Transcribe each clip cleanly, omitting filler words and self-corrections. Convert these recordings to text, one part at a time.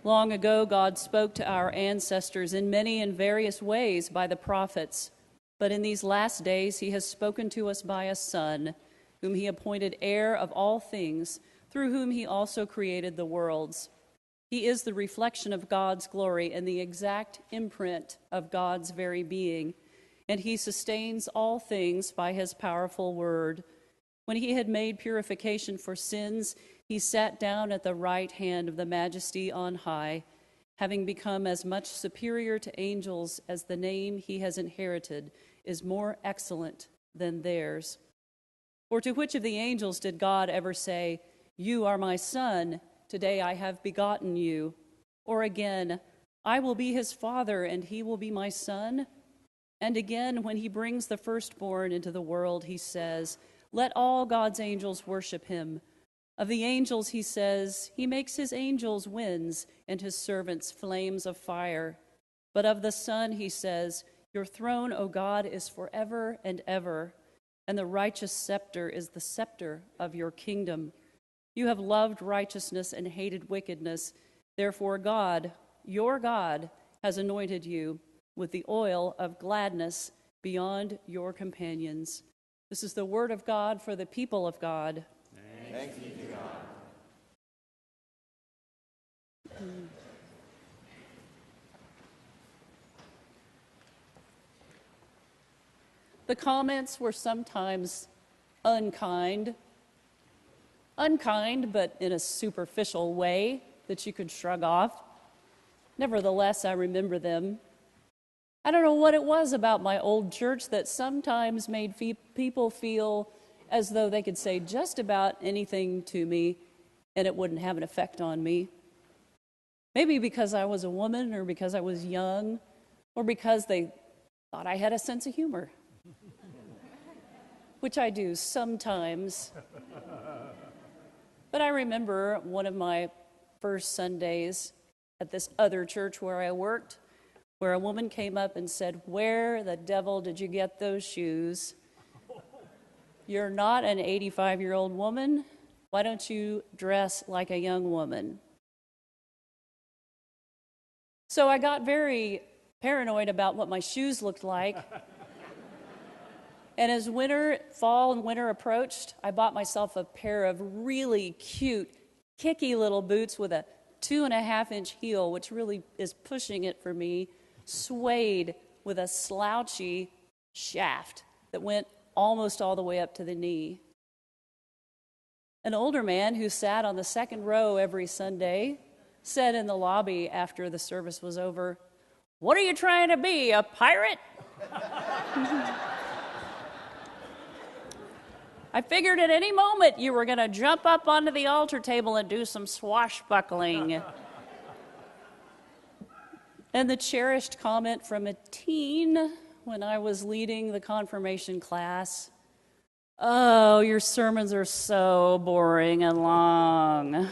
Long ago, God spoke to our ancestors in many and various ways by the prophets, but in these last days he has spoken to us by a Son, whom he appointed heir of all things, through whom he also created the worlds. He is the reflection of God's glory and the exact imprint of God's very being, and he sustains all things by his powerful word. When he had made purification for sins, he sat down at the right hand of the Majesty on high, having become as much superior to angels as the name he has inherited is more excellent than theirs. For to which of the angels did God ever say, "You are my son, today I have begotten you"? Or again, "I will be his father, and he will be my son"? And again, when he brings the firstborn into the world, he says, "Let all God's angels worship him." Of the angels, he says, "He makes his angels winds and his servants flames of fire." But of the Son, he says, "Your throne, O God, is forever and ever, and the righteous scepter is the scepter of your kingdom. You have loved righteousness and hated wickedness. Therefore God, your God, has anointed you with the oil of gladness beyond your companions." This is the word of God for the people of God. Thanks be to God. The comments were sometimes unkind, but in a superficial way that you could shrug off. Nevertheless, I remember them. I don't know what it was about my old church that sometimes made people feel as though they could say just about anything to me and it wouldn't have an effect on me. Maybe because I was a woman, or because I was young, or because they thought I had a sense of humor, which I do sometimes. But I remember one of my first Sundays at this other church where I worked, where a woman came up and said, "Where the devil did you get those shoes? You're not an 85-year-old woman. Why don't you dress like a young woman?" So I got very paranoid about what my shoes looked like. And as fall and winter approached, I bought myself a pair of really cute, kicky little boots with a 2.5-inch heel, which really is pushing it for me, suede with a slouchy shaft that went almost all the way up to the knee. An older man who sat on the second row every Sunday said in the lobby after the service was over, "What are you trying to be, a pirate?" I figured at any moment you were going to jump up onto the altar table and do some swashbuckling. And the cherished comment from a teen when I was leading the confirmation class, "Oh, your sermons are so boring and long."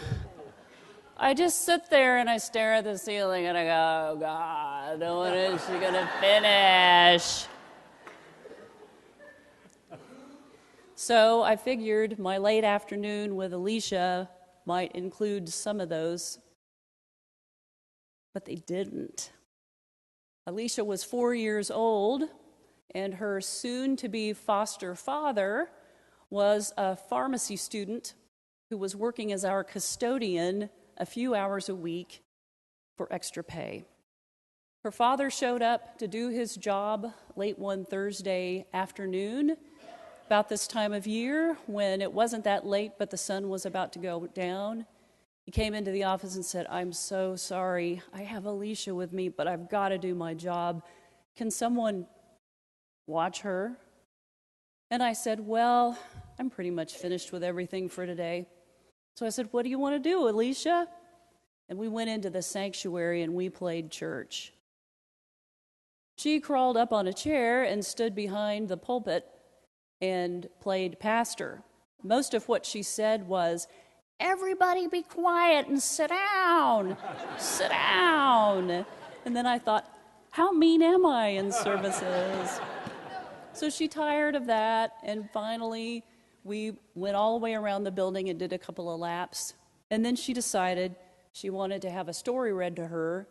I just sit there and I stare at the ceiling and I go, "Oh, God, when is she going to finish?" So I figured my late afternoon with Alicia might include some of those, but they didn't. Alicia was 4 years old, and her soon-to-be foster father was a pharmacy student who was working as our custodian a few hours a week for extra pay. Her father showed up to do his job late one Thursday afternoon, about this time of year when it wasn't that late, but the sun was about to go down. He came into the office and said, "I'm so sorry. I have Alicia with me, but I've got to do my job. Can someone watch her?" And I said, "Well, I'm pretty much finished with everything for today." So I said, "What do you want to do, Alicia?" And we went into the sanctuary and we played church. She crawled up on a chair and stood behind the pulpit and played pastor. Most of what she said was, "Everybody be quiet and sit down, sit down." And then I thought, how mean am I in services? So she tired of that, and finally we went all the way around the building and did a couple of laps. And then she decided she wanted to have a story read to her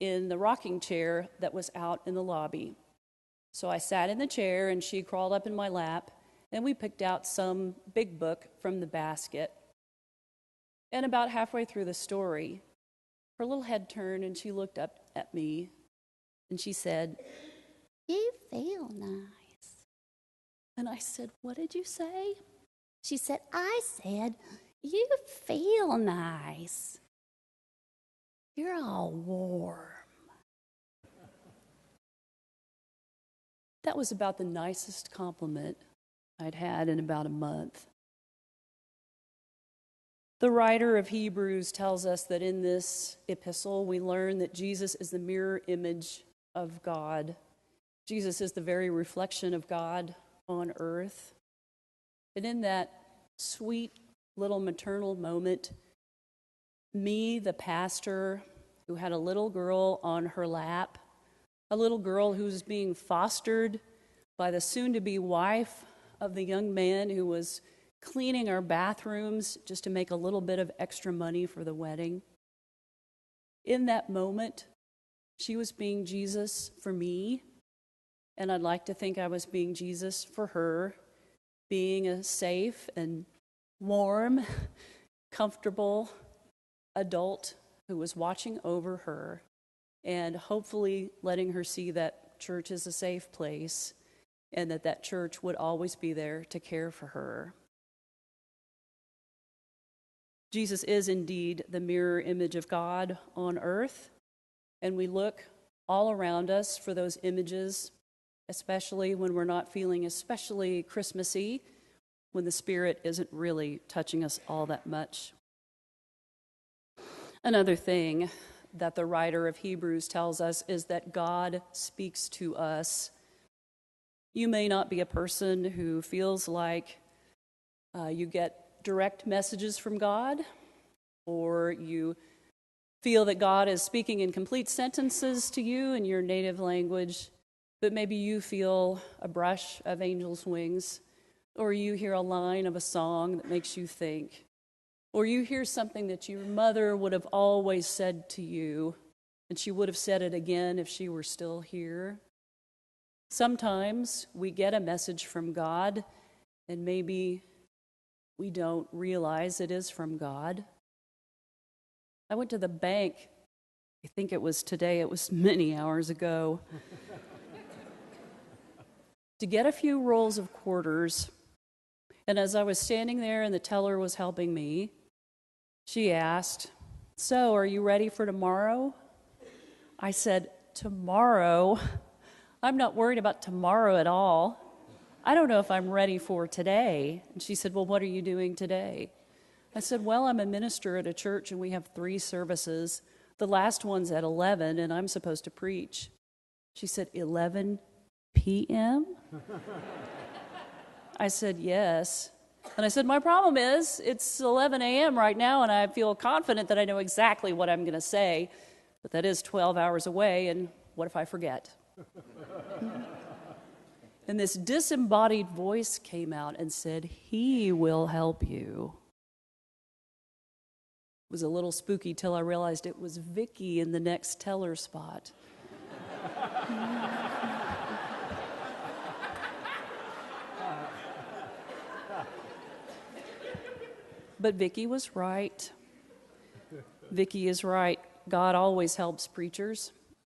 in the rocking chair that was out in the lobby. So I sat in the chair and she crawled up in my lap, and we picked out some big book from the basket. And about halfway through the story, her little head turned and she looked up at me and she said, "You feel nice." And I said, "What did you say?" She said, "I said, you feel nice. You're all warm." That was about the nicest compliment I'd had in about a month. The writer of Hebrews tells us that in this epistle we learn that Jesus is the mirror image of God. Jesus is the very reflection of God on earth. And in that sweet little maternal moment, me, the pastor, who had a little girl on her lap, a little girl who was being fostered by the soon-to-be wife of the young man who was cleaning our bathrooms just to make a little bit of extra money for the wedding. In that moment, she was being Jesus for me, and I'd like to think I was being Jesus for her, being a safe and warm, comfortable adult who was watching over her and hopefully letting her see that church is a safe place and that church would always be there to care for her. Jesus is indeed the mirror image of God on earth, and we look all around us for those images, especially when we're not feeling especially Christmassy, when the Spirit isn't really touching us all that much. Another thing that the writer of Hebrews tells us is that God speaks to us. You may not be a person who feels like you get direct messages from God, or you feel that God is speaking in complete sentences to you in your native language, but maybe you feel a brush of angels' wings, or you hear a line of a song that makes you think, or you hear something that your mother would have always said to you, and she would have said it again if she were still here. Sometimes we get a message from God, and maybe we don't realize it is from God. I went to the bank, I think it was today, it was many hours ago, to get a few rolls of quarters. And as I was standing there and the teller was helping me, she asked, "So, are you ready for tomorrow?" I said, "Tomorrow? I'm not worried about tomorrow at all. I don't know if I'm ready for today." And she said, "Well, what are you doing today?" I said, "Well, I'm a minister at a church and we have 3 services. The last one's at 11 and I'm supposed to preach." She said, 11 p.m.? I said, "Yes." And I said, "My problem is it's 11 a.m. right now and I feel confident that I know exactly what I'm going to say, but that is 12 hours away, and what if I forget?" And this disembodied voice came out and said, "He will help you." It was a little spooky till I realized it was Vicky in the next teller spot. But Vicky was right. Vicky is right. God always helps preachers.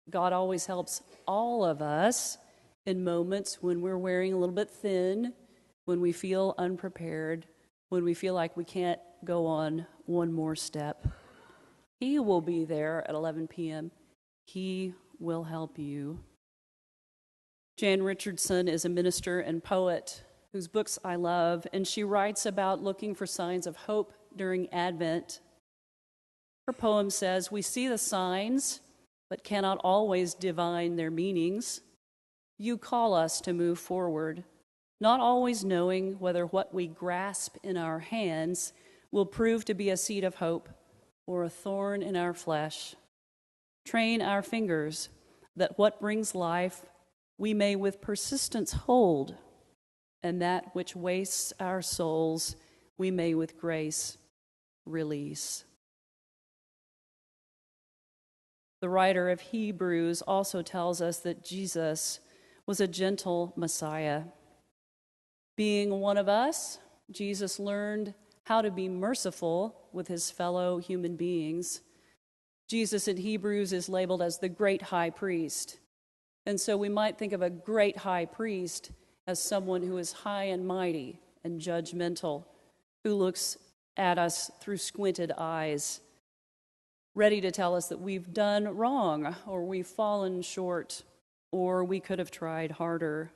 God always helps all of us in moments when we're wearing a little bit thin, when we feel unprepared, when we feel like we can't go on one more step. He will be there at 11 p.m. He will help you. Jan Richardson is a minister and poet whose books I love, and she writes about looking for signs of hope during Advent. Her poem says, "We see the signs, but cannot always divine their meanings. You call us to move forward, not always knowing whether what we grasp in our hands will prove to be a seed of hope or a thorn in our flesh. Train our fingers that what brings life we may with persistence hold, and that which wastes our souls we may with grace release." The writer of Hebrews also tells us that Jesus was a gentle Messiah. Being one of us, Jesus learned how to be merciful with his fellow human beings. Jesus in Hebrews is labeled as the great high priest. And so we might think of a great high priest as someone who is high and mighty and judgmental, who looks at us through squinted eyes, ready to tell us that we've done wrong, or we've fallen short, or we could have tried harder.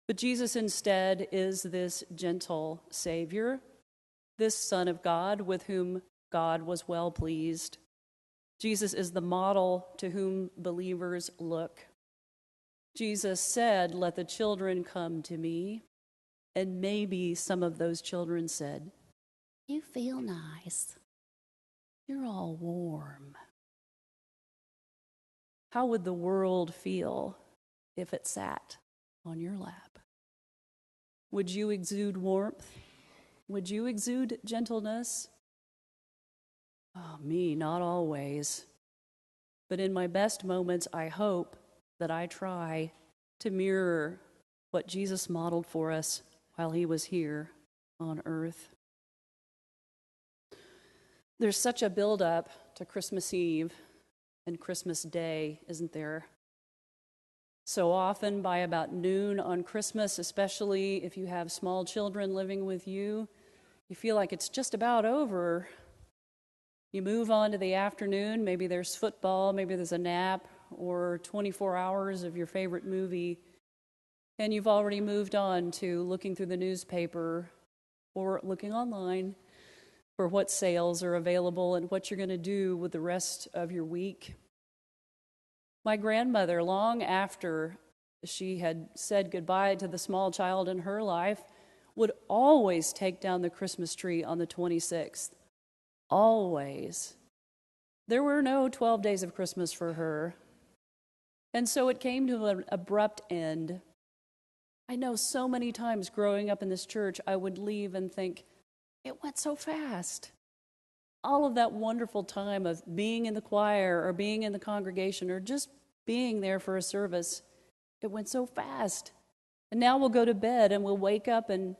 But Jesus instead is this gentle Savior, this Son of God with whom God was well pleased. Jesus is the model to whom believers look. Jesus said, "Let the children come to me." And maybe some of those children said, "You feel nice. You're all warm." How would the world feel if it sat on your lap? Would you exude warmth? Would you exude gentleness? Oh, me, not always. But in my best moments, I hope that I try to mirror what Jesus modeled for us while he was here on earth. There's such a build-up to Christmas Eve and Christmas Day, isn't there? So often by about noon on Christmas, especially if you have small children living with you, you feel like it's just about over. You move on to the afternoon, maybe there's football, maybe there's a nap, or 24 hours of your favorite movie, and you've already moved on to looking through the newspaper or looking online for what sales are available and what you're going to do with the rest of your week. My grandmother, long after she had said goodbye to the small child in her life, would always take down the Christmas tree on the 26th. Always. There were no 12 days of Christmas for her. And so it came to an abrupt end. I know so many times growing up in this church, I would leave and think, it went so fast. All of that wonderful time of being in the choir or being in the congregation or just being there for a service, it went so fast. And now we'll go to bed and we'll wake up and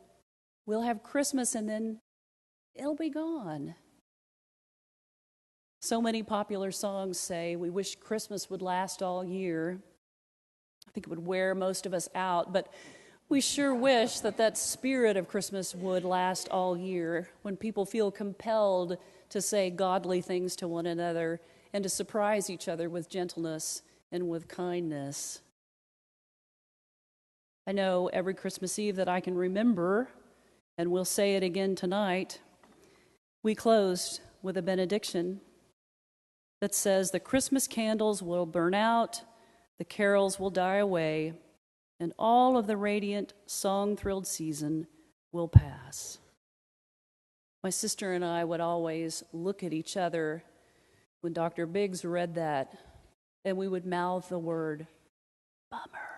we'll have Christmas and then it'll be gone. So many popular songs say we wish Christmas would last all year. I think it would wear most of us out, but we sure wish that spirit of Christmas would last all year, when people feel compelled to say godly things to one another and to surprise each other with gentleness and with kindness. I know every Christmas Eve that I can remember, and we'll say it again tonight, we closed with a benediction that says, "The Christmas candles will burn out, the carols will die away, and all of the radiant, song-thrilled season will pass." My sister and I would always look at each other when Dr. Biggs read that, and we would mouth the word, "Bummer."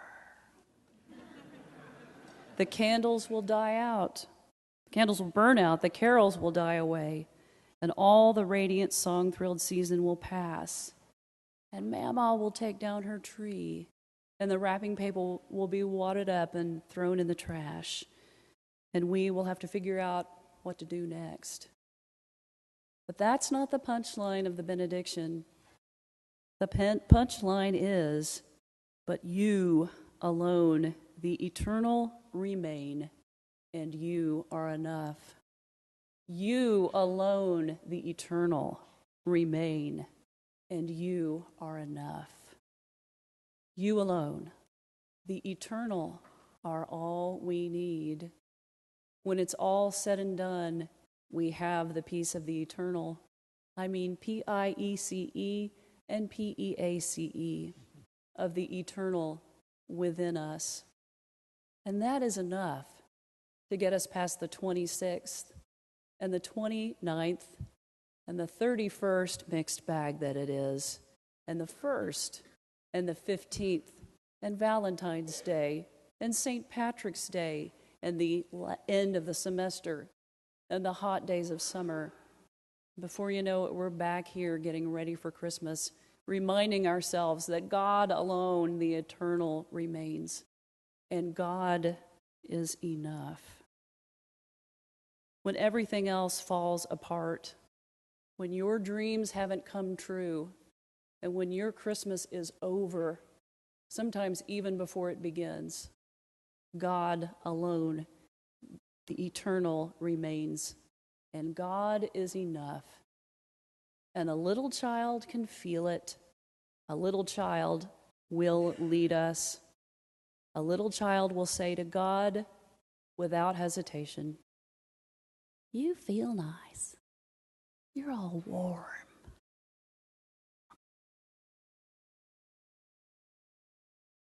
The candles will die out. The candles will burn out. The carols will die away. And all the radiant, song-thrilled season will pass. And Mama will take down her tree. And the wrapping paper will be wadded up and thrown in the trash. And we will have to figure out what to do next. But that's not the punchline of the benediction. The punchline is, "But you alone, the eternal, remain, and you are enough." You alone, the eternal, remain, and you are enough. You alone, the eternal, are all we need. When it's all said and done, we have the peace of the eternal. I mean P-I-E-C-E and P-E-A-C-E, of the eternal within us. And that is enough to get us past the 26th and the 29th and the 31st mixed bag that it is, and the 1st and the 15th and Valentine's Day and St. Patrick's Day and the end of the semester and the hot days of summer Before you know it, we're back here getting ready for Christmas, reminding ourselves that God alone, the eternal, remains, and God is enough. When everything else falls apart, when your dreams haven't come true, and when your Christmas is over, sometimes even before it begins, God alone, the eternal, remains, and God is enough. And a little child can feel it. A little child will lead us. A little child will say to God without hesitation, "You feel nice. You're all warm.